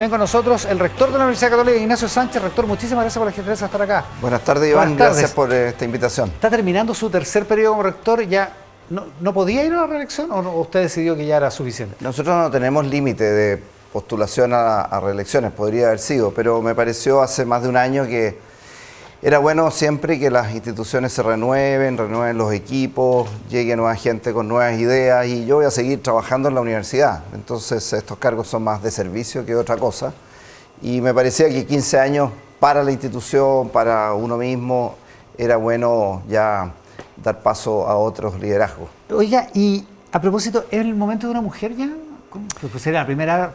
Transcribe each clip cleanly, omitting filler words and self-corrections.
Ven con nosotros el rector de la Universidad Católica, Ignacio Sánchez. Rector, muchísimas gracias por la gentileza de estar acá. Buenas tardes, Iván. Gracias por esta invitación. Está terminando su tercer periodo como rector. ¿Ya no podía ir a la reelección o usted decidió que ya era suficiente? Nosotros no tenemos límite de postulación a reelecciones, podría haber sido, pero me pareció hace más de un año que era bueno siempre que las instituciones se renueven los equipos, llegue nueva gente con nuevas ideas, y yo voy a seguir trabajando en la universidad. Entonces estos cargos son más de servicio que otra cosa, y me parecía que 15 años para la institución, para uno mismo, era bueno ya dar paso a otros liderazgos. Oiga, y a propósito, ¿es el momento de una mujer ya? Pues sería la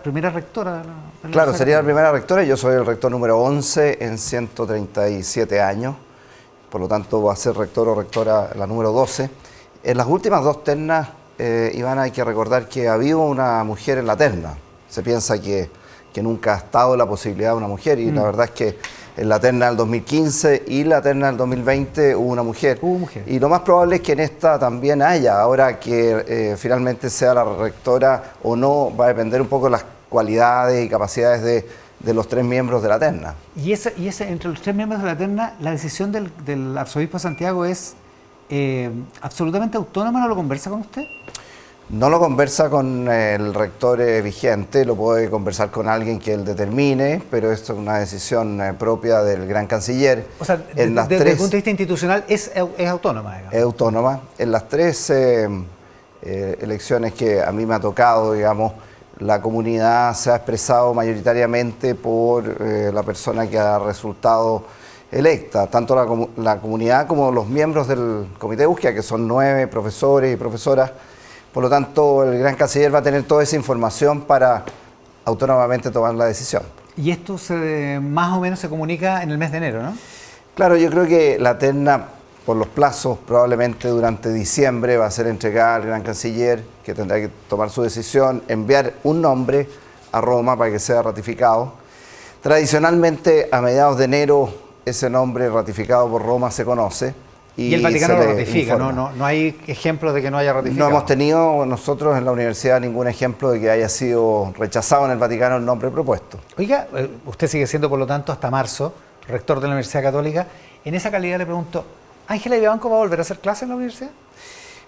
primera rectora. Claro, sería la primera rectora. Yo soy el rector número 11 en 137 años. Por lo tanto, va a ser rector o rectora la número 12. En las últimas dos ternas, Iván, hay que recordar que ha habido una mujer en la terna. Se piensa que nunca ha estado la posibilidad de una mujer, y la verdad es que en la terna del 2015 y la terna del 2020 hubo una mujer. Y lo más probable es que en esta también haya. Ahora que finalmente sea la rectora o no, va a depender un poco de las cualidades y capacidades de los tres miembros de la terna. Y entre los tres miembros de la terna, la decisión del arzobispo de Santiago es absolutamente autónoma. ¿No lo conversa con usted? No lo conversa con el rector vigente, lo puede conversar con alguien que él determine, pero esto es una decisión propia del gran canciller. O sea, desde el punto de vista institucional es autónoma, digamos. Es autónoma. En las tres elecciones que a mí me ha tocado, digamos, la comunidad se ha expresado mayoritariamente por la persona que ha resultado electa, tanto la comunidad como los miembros del comité de búsqueda, que son 9 profesores y profesoras. Por lo tanto, el gran canciller va a tener toda esa información para autónomamente tomar la decisión. Y esto más o menos se comunica en el mes de enero, ¿no? Claro, yo creo que la terna, por los plazos, probablemente durante diciembre va a ser entregada al gran canciller, que tendrá que tomar su decisión, enviar un nombre a Roma para que sea ratificado. Tradicionalmente, a mediados de enero, ese nombre ratificado por Roma se conoce. Y el Vaticano lo ratifica, no hay ejemplo de que no haya ratificado. No hemos tenido nosotros en la universidad ningún ejemplo de que haya sido rechazado en el Vaticano el nombre propuesto. Oiga, usted sigue siendo, por lo tanto, hasta marzo, rector de la Universidad Católica. En esa calidad le pregunto, ¿Ángela Vivanco va a volver a hacer clases en la universidad?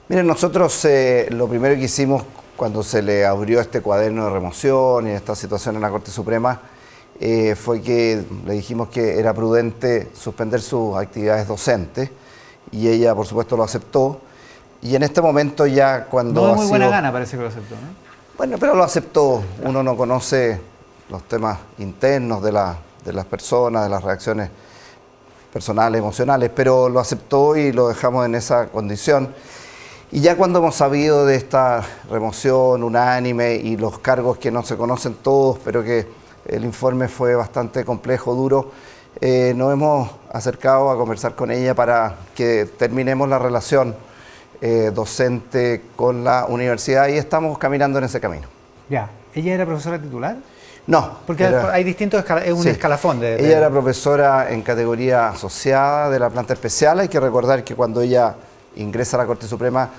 Miren, nosotros lo primero que hicimos cuando se le abrió este cuaderno de remoción y esta situación en la Corte Suprema fue que le dijimos que era prudente suspender sus actividades docentes. Y ella, por supuesto, lo aceptó. Y en este momento ya cuando no de muy buena gana parece que lo aceptó, ¿no? Bueno, pero lo aceptó. Uno no conoce los temas internos de las personas, de las reacciones personales, emocionales, pero lo aceptó y lo dejamos en esa condición. Y ya cuando hemos sabido de esta remoción unánime y los cargos que no se conocen todos, pero que el informe fue bastante complejo, duro, nos hemos acercado a conversar con ella para que terminemos la relación docente con la universidad, y estamos caminando en ese camino. Ya, ¿ella era profesora titular? No. Porque hay distintos es un escalafón de... Ella era profesora en categoría asociada de la planta especial. Hay que recordar que cuando ella ingresa a la Corte Suprema,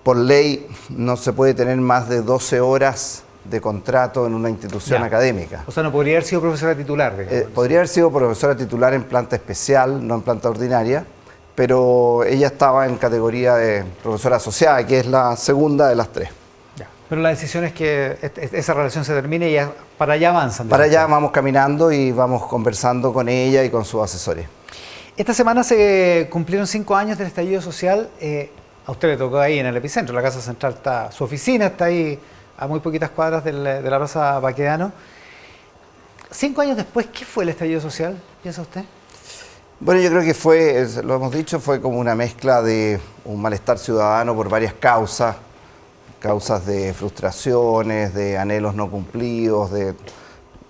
por ley no se puede tener más de 12 horas de contrato en una institución académica. O sea, no podría haber sido profesora titular, digamos. Podría haber sido profesora titular en planta especial, no en planta ordinaria, pero ella estaba en categoría de profesora asociada, que es la segunda de las tres. Ya. Pero la decisión es que esa relación se termine y para allá avanzan. Para allá vamos caminando y vamos conversando con ella y con sus asesores. Esta semana se cumplieron 5 años del estallido social. A usted le tocó ahí en el epicentro, la Casa Central su oficina está ahí a muy poquitas cuadras de la Plaza Baquedano. 5 años después, ¿qué fue el estallido social, piensa usted? Bueno, yo creo que fue, lo hemos dicho, fue como una mezcla de un malestar ciudadano por varias causas de frustraciones, de anhelos no cumplidos, de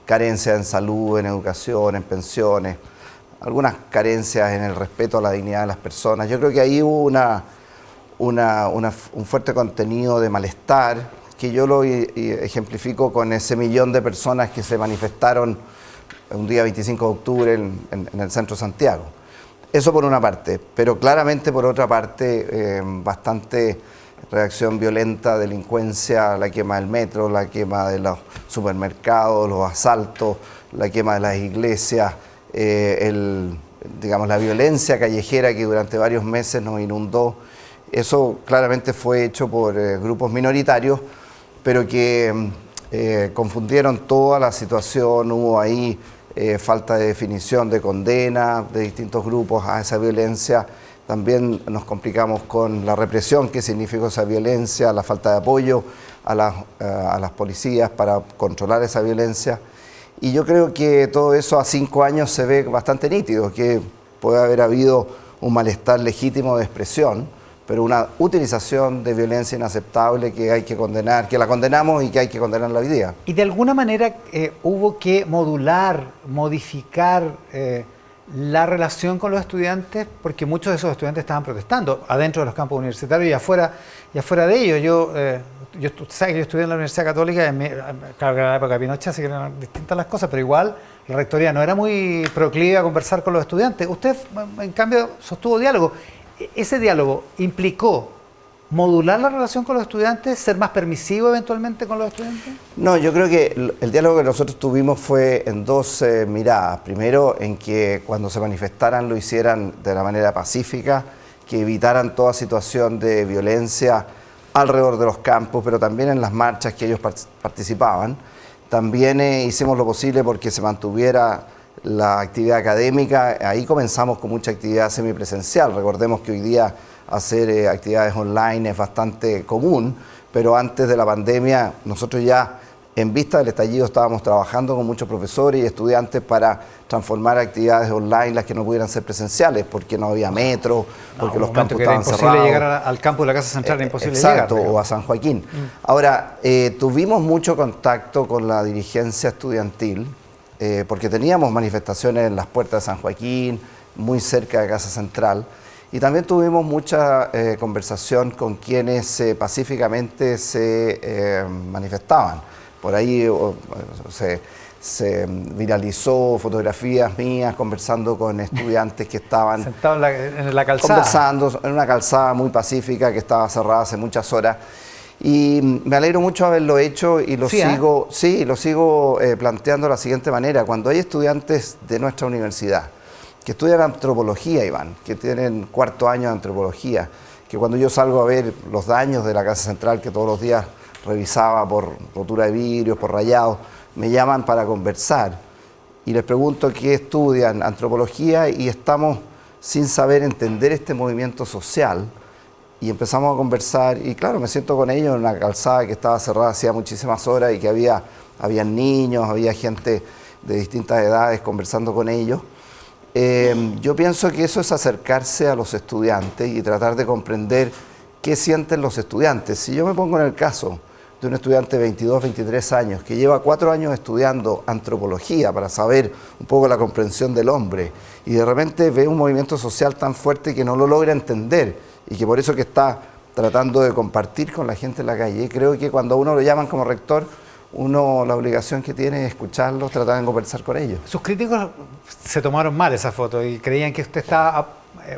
carencias en salud, en educación, en pensiones, algunas carencias en el respeto a la dignidad de las personas. Yo creo que ahí hubo un fuerte contenido de malestar, que yo lo ejemplifico con ese 1 millón de personas que se manifestaron un día 25 de octubre en el centro de Santiago. Eso por una parte, pero claramente por otra parte bastante reacción violenta, delincuencia, la quema del metro, la quema de los supermercados, los asaltos, la quema de las iglesias, digamos, la violencia callejera que durante varios meses nos inundó. Eso claramente fue hecho por grupos minoritarios, pero que confundieron toda la situación. Hubo ahí falta de definición, de condena de distintos grupos a esa violencia. También nos complicamos con la represión que significó esa violencia, la falta de apoyo a las policías para controlar esa violencia. Y yo creo que todo eso a 5 años se ve bastante nítido, que puede haber habido un malestar legítimo de expresión, pero una utilización de violencia inaceptable que hay que condenar, que la condenamos y que hay que condenarla hoy día. Y de alguna manera hubo que modular, modificar la relación con los estudiantes, porque muchos de esos estudiantes estaban protestando adentro de los campos universitarios y afuera de ellos. Usted sabe que yo estudié en la Universidad Católica, claro que era la época de Pinochet, así que eran distintas las cosas, pero igual la rectoría no era muy proclive a conversar con los estudiantes. Usted, en cambio, sostuvo diálogo. ¿Ese diálogo implicó modular la relación con los estudiantes, ser más permisivo eventualmente con los estudiantes? No, yo creo que el diálogo que nosotros tuvimos fue en dos miradas. Primero, en que cuando se manifestaran lo hicieran de la manera pacífica, que evitaran toda situación de violencia alrededor de los campos, pero también en las marchas que ellos participaban. También hicimos lo posible porque se mantuviera la actividad académica. Ahí comenzamos con mucha actividad semipresencial. Recordemos que hoy día hacer actividades online es bastante común, pero antes de la pandemia nosotros ya en vista del estallido estábamos trabajando con muchos profesores y estudiantes para transformar actividades online las que no pudieran ser presenciales, porque no había metro, porque los campos estaban cerrados. Era imposible llegar al campo de la Casa Central, era imposible exacto, llegar. O a San Joaquín. Ahora, tuvimos mucho contacto con la dirigencia estudiantil, porque teníamos manifestaciones en las puertas de San Joaquín, muy cerca de Casa Central, y también tuvimos mucha conversación con quienes pacíficamente se manifestaban. Por ahí se viralizó fotografías mías conversando con estudiantes que estaban sentados en la calzada, conversando en una calzada muy pacífica que estaba cerrada hace muchas horas. Y me alegro mucho haberlo hecho y lo sigo planteando de la siguiente manera. Cuando hay estudiantes de nuestra universidad que estudian antropología, Iván, que tienen 4º año de antropología, que cuando yo salgo a ver los daños de la Casa Central, que todos los días revisaba por rotura de vidrios, por rayados, me llaman para conversar y les pregunto qué estudian, antropología, y estamos sin saber entender este movimiento social y empezamos a conversar y claro, me siento con ellos en una calzada que estaba cerrada hacía muchísimas horas y que había niños, había gente de distintas edades conversando con ellos. Yo pienso que eso es acercarse a los estudiantes y tratar de comprender qué sienten los estudiantes. Si yo me pongo en el caso de un estudiante de 22, 23 años que lleva 4 años estudiando antropología para saber un poco la comprensión del hombre y de repente ve un movimiento social tan fuerte que no lo logra entender y que por eso que está tratando de compartir con la gente en la calle, creo que cuando a uno lo llaman como rector, la obligación que tiene es escucharlos, tratar de conversar con ellos. Sus críticos se tomaron mal esa foto y creían que usted estaba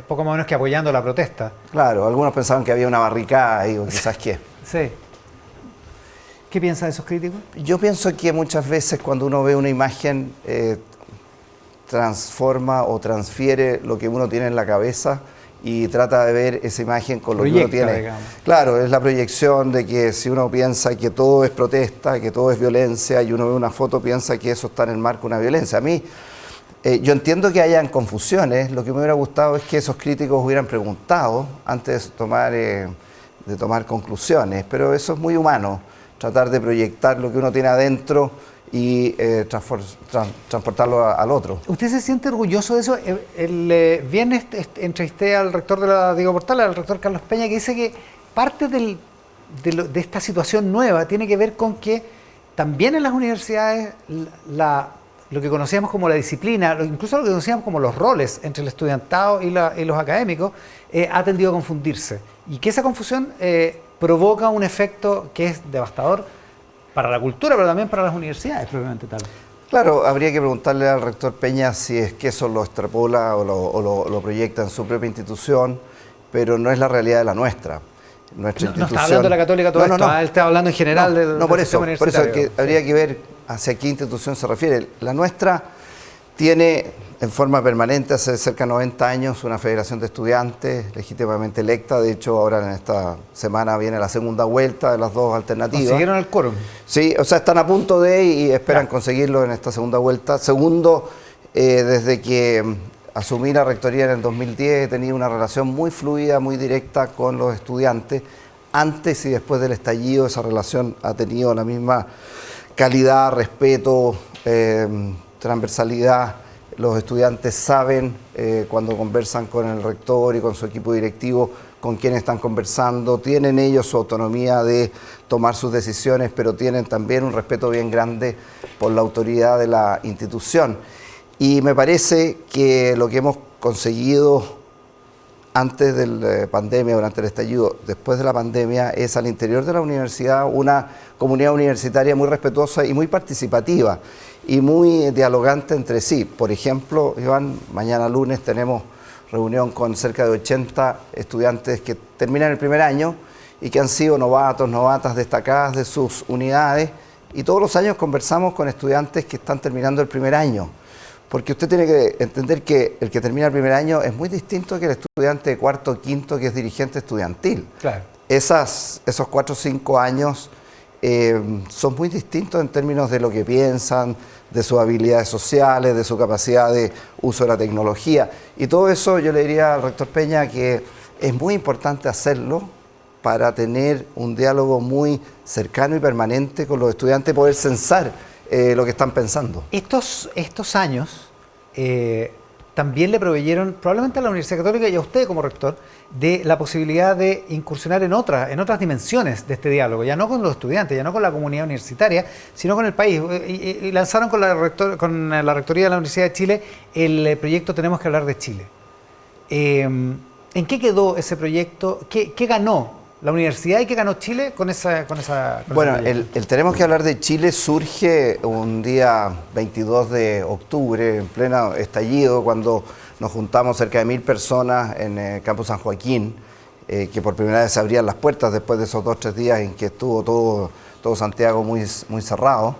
poco más o menos que apoyando la protesta. Claro, algunos pensaban que había una barricada ahí o quizás qué. Sí. ¿Qué piensa de esos críticos? Yo pienso que muchas veces cuando uno ve una imagen transforma o transfiere lo que uno tiene en la cabeza y trata de ver esa imagen con lo que uno tiene. Digamos. Claro, es la proyección de que si uno piensa que todo es protesta, que todo es violencia y uno ve una foto piensa que eso está en el marco de una violencia. A mí, yo entiendo que hayan confusiones, lo que me hubiera gustado es que esos críticos hubieran preguntado antes de tomar conclusiones, pero eso es muy humano, tratar de proyectar lo que uno tiene adentro y transportarlo al otro. ¿Usted se siente orgulloso de eso? El viernes entrevisté al rector de la Diego Portales, al rector Carlos Peña, que dice que parte de esta situación nueva tiene que ver con que también en las universidades lo que conocíamos como la disciplina, incluso lo que conocíamos como los roles entre el estudiantado y los académicos, ha tendido a confundirse. Y que esa confusión provoca un efecto que es devastador para la cultura, pero también para las universidades, propiamente tal. Claro, habría que preguntarle al rector Peña si es que eso lo extrapola o lo proyecta en su propia institución, pero no es la realidad de la nuestra. nuestra institución... No está hablando de la Católica todo esto, él está hablando en general del por eso, sistema universitario. habría que ver hacia qué institución se refiere. La nuestra tiene en forma permanente hace cerca de 90 años una federación de estudiantes legítimamente electa. De hecho, ahora en esta semana viene la segunda vuelta de las dos alternativas. ¿Consiguieron el quórum? Sí, o sea, están a punto de y esperan conseguirlo en esta segunda vuelta. Segundo, desde que asumí la rectoría en el 2010 he tenido una relación muy fluida, muy directa con los estudiantes. Antes y después del estallido esa relación ha tenido la misma calidad, respeto, transversalidad. Los estudiantes saben cuando conversan con el rector y con su equipo directivo con quién están conversando, tienen ellos su autonomía de tomar sus decisiones, pero tienen también un respeto bien grande por la autoridad de la institución. Y me parece que lo que hemos conseguido antes de la pandemia, durante el estallido, después de la pandemia, es al interior de la universidad una comunidad universitaria muy respetuosa y muy participativa y muy dialogante entre sí. Por ejemplo, Iván, mañana lunes tenemos reunión con cerca de 80 estudiantes que terminan el primer año y que han sido novatos, novatas destacadas de sus unidades, y todos los años conversamos con estudiantes que están terminando el primer año. Porque usted tiene que entender que el que termina el primer año es muy distinto que el estudiante de cuarto o quinto que es dirigente estudiantil. Claro. Esos 4 o 5 años son muy distintos en términos de lo que piensan, de sus habilidades sociales, de su capacidad de uso de la tecnología. Y todo eso yo le diría al rector Peña que es muy importante hacerlo para tener un diálogo muy cercano y permanente con los estudiantes, poder censar lo que están pensando. Estos años también le proveyeron, probablemente a la Universidad Católica y a usted como rector, de la posibilidad de incursionar en otras dimensiones de este diálogo, ya no con los estudiantes, ya no con la comunidad universitaria, sino con el país. Y lanzaron con la Rectoría de la Universidad de Chile el proyecto Tenemos que hablar de Chile. ¿En qué quedó ese proyecto? ¿Qué ganó la universidad y qué ganó Chile con esa Bueno, el Tenemos que hablar de Chile surge un día 22 de octubre, en pleno estallido, cuando nos juntamos cerca de 1000 personas en el Campus San Joaquín, que por primera vez se abrían las puertas después de esos 2 o 3 días en que estuvo todo Santiago muy cerrado.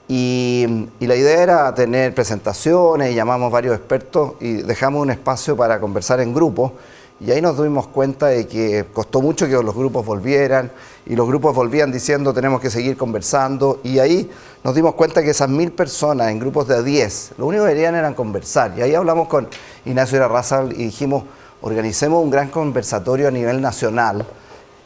Y la idea era tener presentaciones, y llamamos varios expertos y dejamos un espacio para conversar en grupo. Y ahí nos dimos cuenta de que costó mucho que los grupos volvieran, y los grupos volvían diciendo tenemos que seguir conversando, y ahí nos dimos cuenta que esas 1000 personas en grupos de 10, lo único que querían era conversar. Y ahí hablamos con Ignacio Irarrázaval y dijimos, organicemos un gran conversatorio a nivel nacional.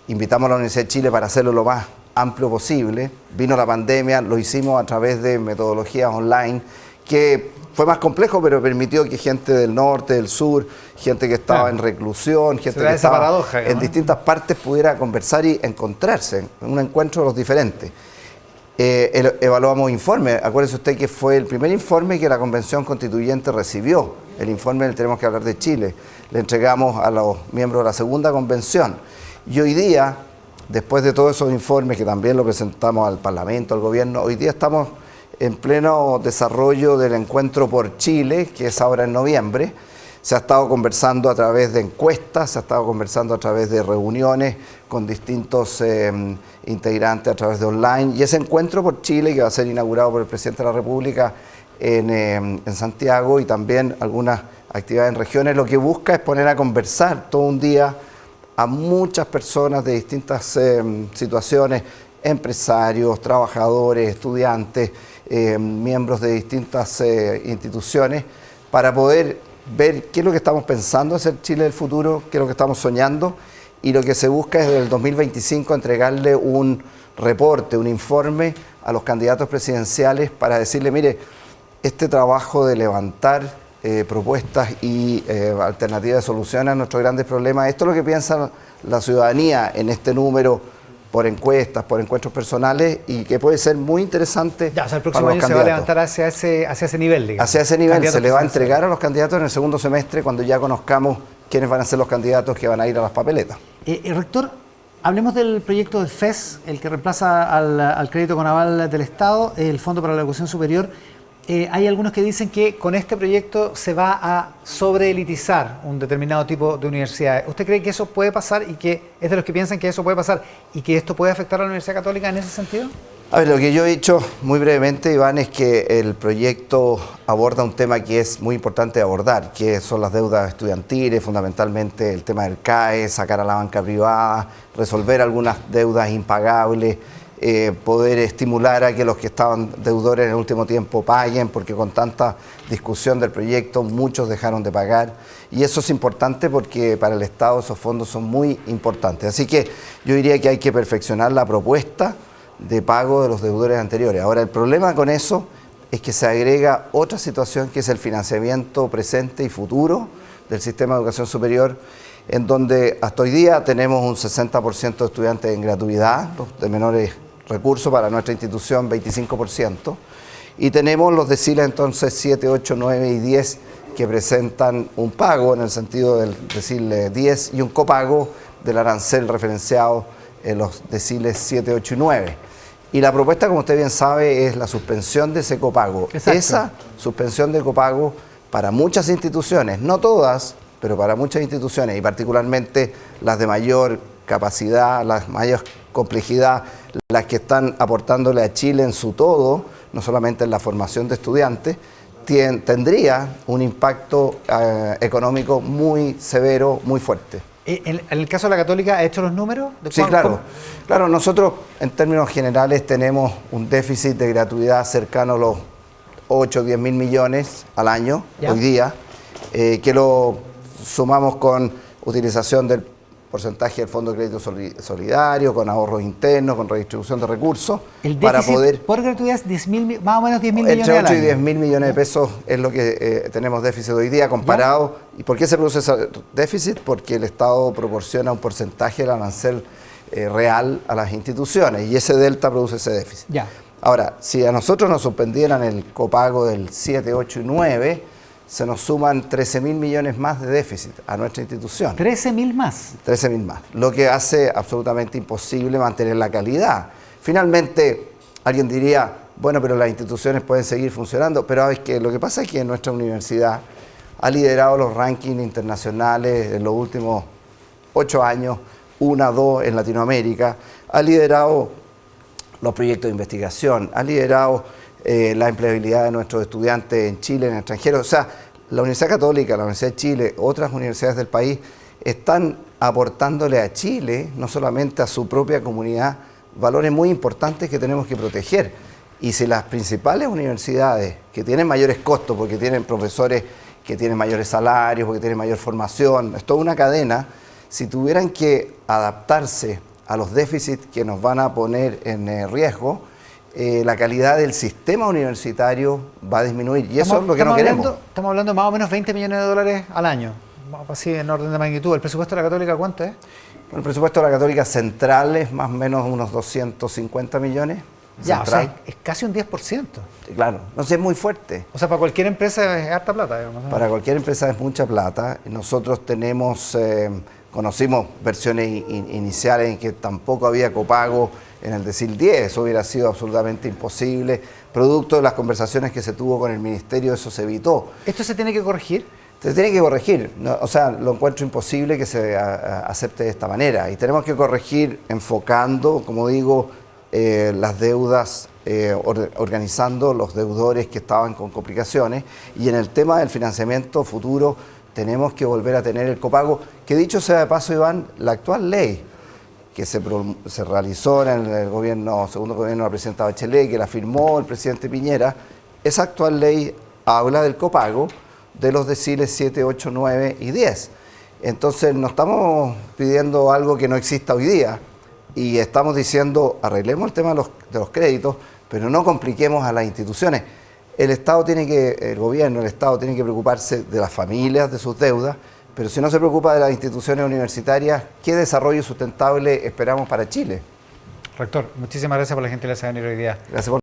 Invitamos a la Universidad de Chile para hacerlo lo más amplio posible. Vino la pandemia, lo hicimos a través de metodologías online, que fue más complejo, pero permitió que gente del norte, del sur, gente que estaba en reclusión, gente que estaba en distintas partes pudiera conversar y encontrarse en un encuentro de los diferentes. Evaluamos informes. Acuérdese usted que fue el primer informe que la Convención Constituyente recibió, el informe del Tenemos que hablar de Chile. Le entregamos a los miembros de la segunda convención. Y hoy día, después de todos esos informes que también lo presentamos al Parlamento, al Gobierno, hoy día estamos en pleno desarrollo del Encuentro por Chile, que es ahora en noviembre. Se ha estado conversando a través de encuestas, se ha estado conversando a través de reuniones con distintos integrantes a través de online. Y ese Encuentro por Chile, que va a ser inaugurado por el Presidente de la República en Santiago, y también algunas actividades en regiones, lo que busca es poner a conversar todo un día a muchas personas de distintas situaciones, empresarios, trabajadores, estudiantes, miembros de distintas instituciones, para poder ver qué es lo que estamos pensando hacer Chile del futuro, qué es lo que estamos soñando, y lo que se busca es desde el 2025 entregarle un reporte, un informe a los candidatos presidenciales para decirle, mire, este trabajo de levantar propuestas y alternativas de solución a nuestros grandes problemas, esto es lo que piensa la ciudadanía en este número, por encuestas, por encuentros personales, y que puede ser muy interesante. Ya, o sea, el próximo año se va a levantar hacia ese nivel, digamos. Hacia ese nivel se le va a entregar a los candidatos en el segundo semestre, cuando ya conozcamos quiénes van a ser los candidatos que van a ir a las papeletas. Rector, hablemos del proyecto del FES, el que reemplaza al crédito con aval del Estado, el Fondo para la Educación Superior. Hay algunos que dicen que con este proyecto se va a sobreelitizar un determinado tipo de universidades. ¿Usted cree que eso puede pasar y que es de los que piensan que eso puede pasar y que esto puede afectar a la Universidad Católica en ese sentido? A ver, lo que yo he dicho muy brevemente, Iván, es que el proyecto aborda un tema que es muy importante abordar, que son las deudas estudiantiles, fundamentalmente el tema del CAE, sacar a la banca privada, resolver algunas deudas impagables, poder estimular a que los que estaban deudores en el último tiempo paguen, porque con tanta discusión del proyecto muchos dejaron de pagar, y eso es importante porque para el Estado esos fondos son muy importantes. Así que yo diría que hay que perfeccionar la propuesta de pago de los deudores anteriores. Ahora, el problema con eso es que se agrega otra situación, que es el financiamiento presente y futuro del sistema de educación superior, en donde hasta hoy día tenemos un 60% de estudiantes en gratuidad, los de menores recursos, para nuestra institución 25%, y tenemos los deciles entonces 7, 8, 9 y 10 que presentan un pago en el sentido del decile 10 y un copago del arancel referenciado en los deciles 7, 8 y 9. Y la propuesta, como usted bien sabe, es la suspensión de ese copago. Exacto. Esa suspensión de copago para muchas instituciones, no todas, pero para muchas instituciones, y particularmente las de mayor capacidad, las mayor complejidad, las que están aportándole a Chile en su todo, no solamente en la formación de estudiantes, tendría un impacto económico muy severo, muy fuerte. ¿En el caso de la Católica ha hecho los números? Sí, claro. Claro, nosotros en términos generales tenemos un déficit de gratuidad cercano a los 8 o 10 mil millones al año, ¿ya? Hoy día, que lo sumamos con utilización del porcentaje del Fondo de Crédito Solidario, con ahorros internos, con redistribución de recursos. El déficit para poder, por gratuidad es 10.000, más o menos 10.000 millones entre al 8 y año. 10 mil millones de pesos es lo que tenemos déficit hoy día comparado. ¿Y por qué se produce ese déficit? Porque el Estado proporciona un porcentaje del arancel real a las instituciones, y ese delta produce ese déficit. Ya. Ahora, si a nosotros nos suspendieran el copago del 7, 8 y 9, se nos suman 13 mil millones más de déficit a nuestra institución. 13.000 más. 13 mil más, lo que hace absolutamente imposible mantener la calidad. Finalmente, alguien diría, bueno, pero las instituciones pueden seguir funcionando, pero es que lo que pasa es que nuestra universidad ha liderado los rankings internacionales en los últimos 8 años, 1, 2 en Latinoamérica, ha liderado los proyectos de investigación, ha liderado la empleabilidad de nuestros estudiantes en Chile, en el extranjero. O sea, la Universidad Católica, la Universidad de Chile, otras universidades del país están aportándole a Chile, no solamente a su propia comunidad, valores muy importantes que tenemos que proteger. Y si las principales universidades que tienen mayores costos, porque tienen profesores que tienen mayores salarios, porque tienen mayor formación, es toda una cadena, si tuvieran que adaptarse a los déficits que nos van a poner en riesgo, la calidad del sistema universitario va a disminuir, y eso es lo que no queremos. Estamos hablando de más o menos 20 millones de dólares al año, así en orden de magnitud. ¿El presupuesto de la Católica cuánto es? Bueno, el presupuesto de la Católica central es más o menos unos 250 millones. Ya, central. o sea, es casi un 10%. Claro, no sé, es muy fuerte. O sea, para cualquier empresa es harta plata, digamos, ¿no? Para cualquier empresa es mucha plata. Nosotros tenemos, conocimos versiones iniciales en que tampoco había copago en el decil 10, eso hubiera sido absolutamente imposible. Producto de las conversaciones que se tuvo con el Ministerio, eso se evitó. ¿Esto se tiene que corregir? Se tiene que corregir, ¿no? O sea, lo encuentro imposible que se acepte de esta manera, y tenemos que corregir enfocando, como digo, las deudas, organizando los deudores que estaban con complicaciones, y en el tema del financiamiento futuro tenemos que volver a tener el copago, que dicho sea de paso, Iván, la actual ley que se realizó en el gobierno, segundo gobierno de la presidenta Bachelet, que la firmó el presidente Piñera, esa actual ley habla del copago de los deciles 7, 8, 9 y 10. Entonces no estamos pidiendo algo que no exista hoy día, y estamos diciendo arreglemos el tema de los créditos, pero no compliquemos a las instituciones. El Estado el gobierno, el Estado tiene que preocuparse de las familias, de sus deudas, pero si no se preocupa de las instituciones universitarias, ¿qué desarrollo sustentable esperamos para Chile? Rector, muchísimas gracias por la gentileza de venir hoy día. Gracias por